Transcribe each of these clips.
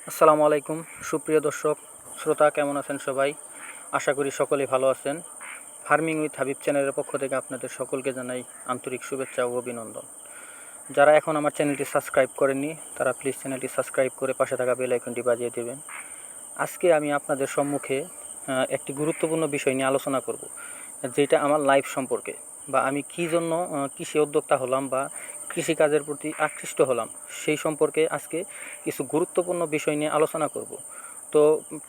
আসসালামু আলাইকুম সুপ্রিয় দর্শক শ্রোতা, কেমন আছেন সবাই? আশা করি সকলেই ভালো আছেন। ফার্মিং উইথ হাবিব চ্যানেলের পক্ষ থেকে আপনাদের সকলকে জানাই আন্তরিক শুভেচ্ছা ও অভিনন্দন। যারা এখন আমার চ্যানেলটি সাবস্ক্রাইব করেননি তারা প্লিজ চ্যানেলটি সাবস্ক্রাইব করে পাশে থাকা বেল আইকনটি বাজিয়ে দেবেন। আজকে আমি আপনাদের সম্মুখে একটি গুরুত্বপূর্ণ বিষয় নিয়ে আলোচনা করব, যেটা আমার লাইফ সম্পর্কে, বা আমি কী জন্য কৃষি উদ্যোক্তা হলাম বা কৃষিকাজের প্রতি আকৃষ্ট হলাম সেই সম্পর্কে আজকে কিছু গুরুত্বপূর্ণ বিষয় নিয়ে আলোচনা করব। তো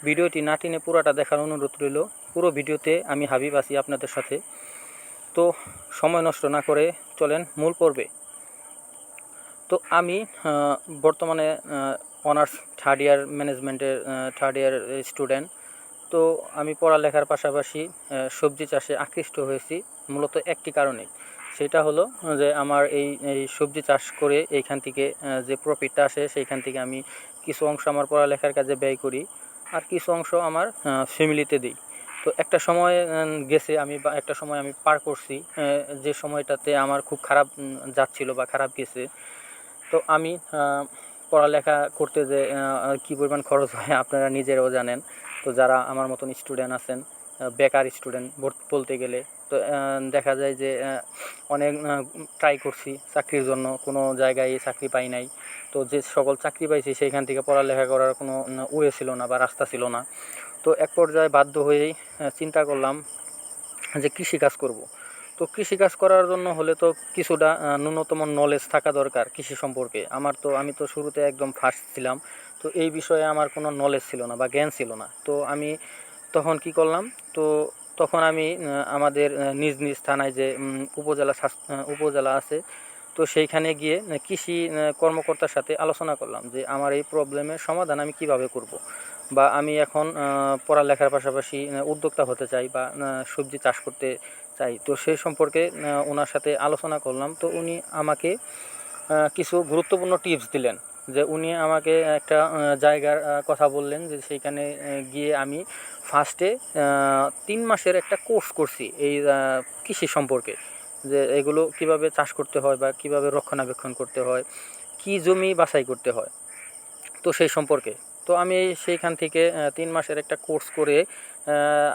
ভিডিওটি না টেনে পুরোটা দেখার অনুরোধ রইল। পুরো ভিডিওতে আমি হাবিব আছি আপনাদের সাথে। তো সময় নষ্ট না করে চলেন মূল পর্বে। তো আমি বর্তমানে অনার্স থার্ড ইয়ার ম্যানেজমেন্টের থার্ড ইয়ার স্টুডেন্ট। তো আমি পড়ালেখার পাশাপাশি সবজি চাষে আকৃষ্ট হয়েছি মূলত একটি কারণে। সেটা হলো যে আমার এই সবজি চাষ করে এইখান থেকে যে প্রফিটটা আসে সেইখান থেকে আমি কিছু অংশ আমার পড়ালেখার কাজে ব্যয় করি, আর কিছু অংশ আমার ফ্যামিলিতে দিই। তো একটা সময় গেছে, একটা সময় আমি পার করছি যে সময়টাতে আমার খুব খারাপ যাচ্ছিল বা খারাপ গেছে। তো আমি পড়ালেখা করতে যে কী পরিমাণ খরচ হয় আপনারা নিজেরাও জানেন। তো যারা আমার মতন স্টুডেন্ট আছেন, বেকার স্টুডেন্ট বলতে গেলে, তো দেখা যায় যে অনেক ট্রাই করছি চাকরির জন্য, কোনো জায়গায় চাকরি পাই নাই। তো যে সকল চাকরি পাইছি সেইখান থেকে পড়ালেখা করার কোনো ওয়ে ছিল না বা রাস্তা ছিল না। তো এক পর্যায়ে বাধ্য হয়েই চিন্তা করলাম যে কৃষিকাজ করব। তো কৃষিকাজ করার জন্য হলে তো কিছুটা ন্যূনতম নলেজ থাকা দরকার কৃষি সম্পর্কে। আমি তো শুরুতে একদম ফার্স্ট ছিলাম। তো এই বিষয়ে আমার কোনো নলেজ ছিল না বা জ্ঞান ছিল না। তো আমি তখন কি করলাম, তো তখন আমি আমাদের নিজ নিজ থানায় যে উপজেলা আছে, তো সেইখানে গিয়ে কৃষি কর্মকর্তার সাথে আলোচনা করলাম যে আমার এই প্রবলেমের সমাধান আমি কিভাবে করব, বা আমি এখন পড়ালেখার পাশাপাশি উদ্যোক্তা হতে চাই বা সবজি চাষ করতে চাই। তো সেই সম্পর্কে ওনার সাথে আলোচনা করলাম। তো উনি আমাকে কিছু গুরুত্বপূর্ণ টিপস দিলেন। যে উনি আমাকে একটা জায়গার কথা বললেন যে সেইখানে গিয়ে আমি ফার্স্টে 3 মাসের একটা কোর্স করছি এই কৃষি সম্পর্কে, যে এগুলো কিভাবে চাষ করতে হয় বা কিভাবে রক্ষণাবেক্ষণ করতে হয়, কী জমি বাছাই করতে হয়, তো সেই সম্পর্কে। তো আমি সেইখান থেকে 3 মাসের একটা কোর্স করে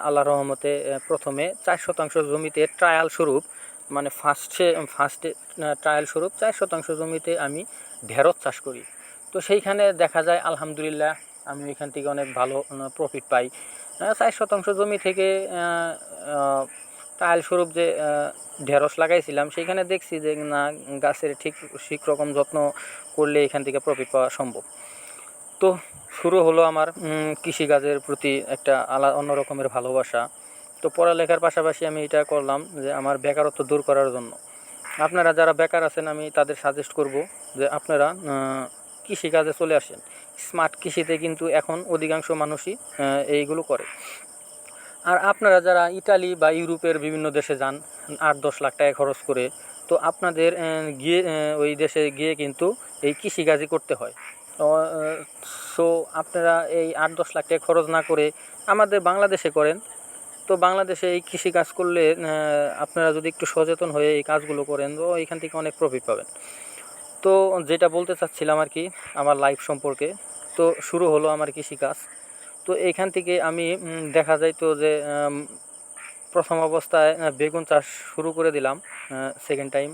আল্লাহর রহমতে প্রথমে 4% জমিতে ট্রায়াল স্বরূপ, মানে ফার্স্টে ট্রায়াল স্বরূপ 4% জমিতে আমি ঢেঁড়স চাষ করি। তো সেইখানে দেখা যায় আলহামদুলিল্লাহ আমি এখান থেকে অনেক ভালো প্রফিট পাই। 4% জমি থেকে ট্রায়াল স্বরূপ যে ঢেঁড়স লাগাইছিলাম সেইখানে দেখছি যে না, গাছের ঠিক রকম যত্ন করলে এখান থেকে প্রফিট পাওয়া সম্ভব। তো শুরু হলো আমার কৃষিকাজের প্রতি একটা অন্য রকমের ভালোবাসা। তো পড়ালেখার পাশাপাশি আমি এটা করলাম যে আমার বেকারত্ব দূর করার জন্য। আপনারা যারা বেকার আছেন আমি তাদের সাজেস্ট করব যে আপনারা কৃষিকাজে চলে আসেন। স্মার্ট কৃষিতে কিন্তু এখন অধিকাংশ মানুষই এইগুলো করে। আর আপনারা যারা ইতালি বা ইউরোপের বিভিন্ন দেশে যান 8-10 লাখ টাকা খরচ করে, তো আপনাদের গিয়ে ওই দেশে গিয়ে কিন্তু এই কৃষিকাজই করতে হয়। সো আপনারা এই 8-10 লাখ টাকা খরচ না করে আমাদের বাংলাদেশে করেন। তো বাংলাদেশে এই কৃষিকাজ করলে আপনারা যদি একটু সচেতন হয়ে এই কাজগুলো করেন তো এখান থেকে অনেক প্রফিট পাবেন। তো যেটা বলতে চাচ্ছিলাম আর কি আমার লাইফ সম্পর্কে। তো শুরু হলো আমার কৃষিকাজ। তো এইখান থেকে আমি দেখা যায় তো যে প্রথম অবস্থায় বেগুন চাষ শুরু করে দিলাম সেকেন্ড টাইম।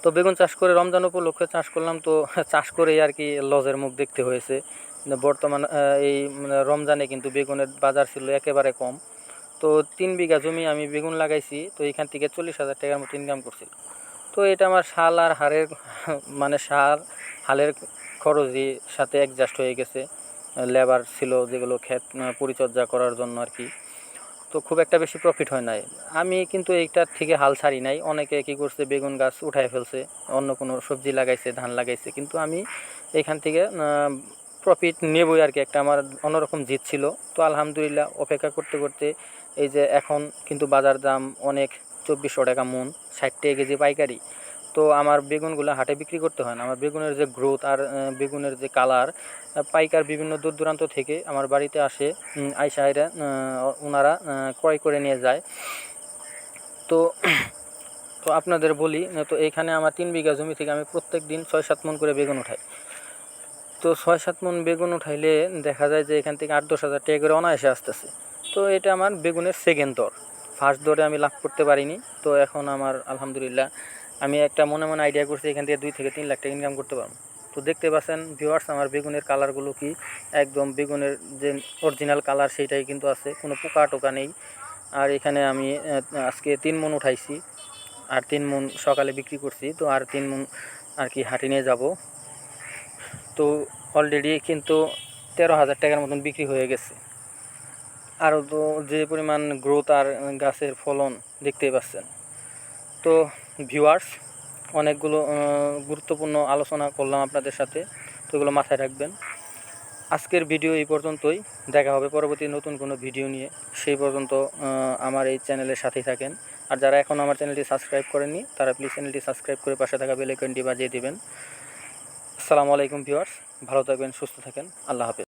তো বেগুন চাষ করে রমজান উপলক্ষে চাষ করলাম। তো চাষ করেই আর কি লসের মুখ দেখতে হয়েছে। বর্তমান এই রমজানে কিন্তু বেগুনের বাজার ছিল একেবারে কম। তো 3 বিঘা জমি আমি বেগুন লাগাইছি। তো এখান থেকে 40,000 টাকার মতো ইনকাম করছিলাম। তো এটা আমার শাল আর হাড়ের মানে হালের খরচই সাথে অ্যাডজাস্ট হয়ে গেছে। লেবার ছিল যেগুলো ক্ষেত পরিচর্যা করার জন্য আর কি। তো খুব একটা বেশি প্রফিট হয় নাই। আমি কিন্তু এইটার থেকে হাল ছাড়ি নাই। অনেকে কী করছে, বেগুন গাছ উঠায় ফেলছে, অন্য কোনো সবজি লাগাইছে, ধান লাগাইছে, কিন্তু আমি এখান থেকে প্রফিট নেবই আর কি, একটা আমার অন্যরকম জিদ ছিল। তো আলহামদুলিল্লাহ অপেক্ষা করতে করতে এই যে এখন কিন্তু বাজার দাম অনেক, 2400 টাকা মন, 60 টাকা কেজি পাইকারি। তো আমার বেগুনগুলো হাটে বিক্রি করতে হয় না। আমার বেগুনের যে গ্রোথ আর বেগুনের যে কালার, পাইকার বিভিন্ন দূর দূরান্ত থেকে আমার বাড়িতে আসে, আইসা এরা ওনারা ক্রয় করে নিয়ে যায়। তো তো আপনাদের বলি, তো এইখানে আমার 3 বিঘা জমি থেকে আমি প্রত্যেক দিন 6-7 মণ করে বেগুন উঠাই। তো 6-7 মন বেগুন উঠাইলে দেখা যায় যে এখান থেকে 8-10 হাজার টাকা করে অনায়াসে আসতেছে। তো এটা আমার বেগুনের সেকেন্ড দর। ফার্স্ট দরে আমি লাভ করতে পারিনি। তো এখন আমার আলহামদুলিল্লাহ আমি একটা মনে মনে আইডিয়া করছি এখান থেকে 2 থেকে 3 লাখ টাকা ইনকাম করতে পারবো। তো দেখতে পাচ্ছেন ভিউয়ার্স আমার বেগুনের কালারগুলো কি একদম বেগুনের যে অরিজিনাল কালার সেইটাই কিন্তু আছে, কোনো পোকা টোকা নেই। আর এখানে আমি আজকে 3 মন উঠাইছি, আর 3 মন সকালে বিক্রি করছি। তো আর 3 মন আর কি হাটে নিয়ে যাব। তো অলরেডি কিন্তু 13,000 টাকার মতন বিক্রি হয়ে গেছে। আরও তো যে পরিমাণ গ্রোথ আর গাছের ফলন দেখতেই পাচ্ছেন। তো ভিউয়ার্স অনেকগুলো গুরুত্বপূর্ণ আলোচনা করলাম আপনাদের সাথে, তো এগুলো মাথায় রাখবেন। আজকের ভিডিও এই পর্যন্তই, দেখা হবে পরবর্তী নতুন কোনো ভিডিও নিয়ে। সেই পর্যন্ত আমার এই চ্যানেলের সাথেই থাকেন। আর যারা এখন আমার চ্যানেলটি সাবস্ক্রাইব করেননি তারা প্লিজ চ্যানেলটি সাবস্ক্রাইব করে পাশে থাকা বেল আইকনটি বাজিয়ে দেবেন। আসসালামু আলাইকুম ভিউয়ার্স, ভালো থাকবেন, সুস্থ থাকেন, আল্লাহ হাফেজ।